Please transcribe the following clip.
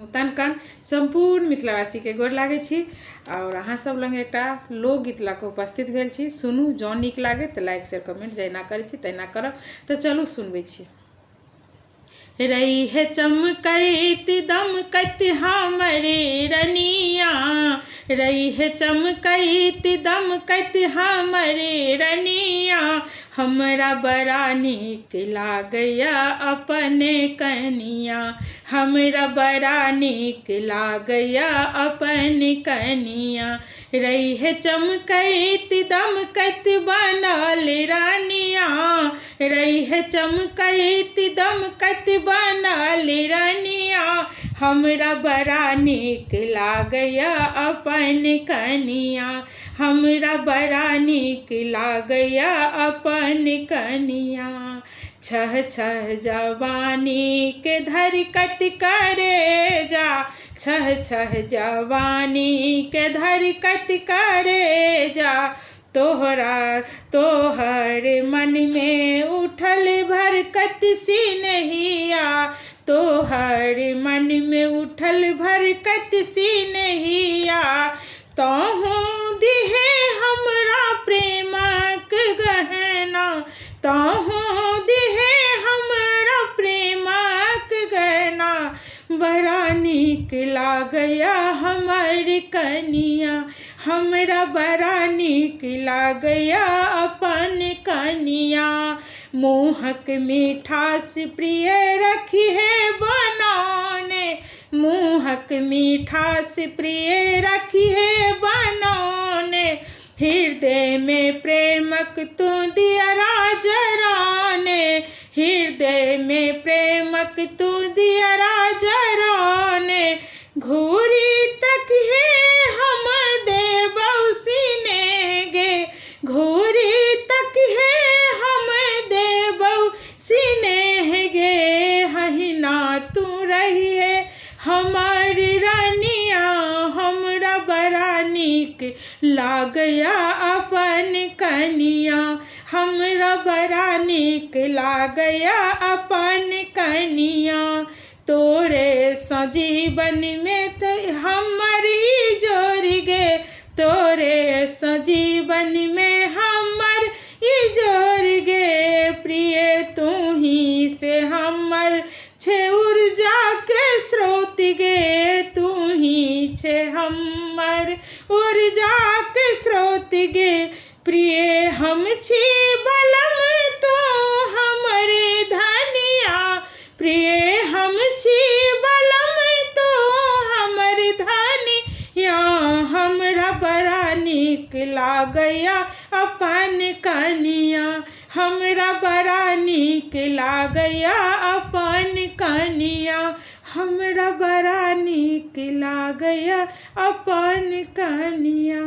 तन कन संपूर्ण मिथिलावासी के गोर लागे छी और अहाँ सब लंग एकटा लोकगीत ला के उपस्थित भेल छी। सुनू, जँ नीक लागे तो लाइक शेयर कमेंट जहिना करै छी तहिना करब। तो चलू सुनबै छी। रही है चमकैत दमकैत हमरे रनिया, रही है चमकैत दमकैत हमरे रनिया, हमरा बड़ा नीक लागैया अपने कनिया, हमरा बड़ा नीक लागैया अपन कनिया। रही है चमकैत दमकैत बनल रानिया, रही है चमकैत दमकैत बनल रानिया, हमरा बड़ा नीक लागैया अपन कनिया, हमरा बड़ा नीक लागैया अपन कनिया। छह छह जवानी के धरकत करे जा, छह छह जवानी के धरकत करे जा, तोहर मन में उठल भरकत सी नहिया, तोहर मन में उठल भरकत सी नहिया। तोहूँ दिहे हमरा प्रेमक गहना, तोहूँ दिहे हमरा प्रेमक गहना, बड़ा नीक लागैया हमर कनिया, हमरा बड़ा नीक लागैया अपन कनिया। मुँहक मिठास प्रिय रखी है बनौने, मुँहक मिठास प्रिय रखी है बनौने, हृदय में प्रेमक तू दिया राजराने, हृदय में प्रेमक तू दिया राजराने। घूरी तक है हम देबौ सीने गे, घूरी तक है हम देबौ सीने गे, हहिना तू रही है हमार रानिया, हमरा बड़ा नीक लागैया अपन कनिया, हमरा बड़ा नीक लागैया अपन कनिया। तोरे सजीवन में तो हमर जोड़ गे, तोरे सजीवन में हमर जोड़ गे, प्रिय तू ही से हमर छे ऊर्जा के स्रोत गे, तू ही छे हमर ऊर्जा के स्रोत गे, प्रिय हम छी बलम तो हमर धनिया, प्रिय हम छी बलम तो हमर धनिया, हमरा बड़ा नीक लागैया अपन कनिया, हमरा बड़ा नीक लागैया अपन कनिया, हमरा बड़ा नीक लागैया अपन कनिया।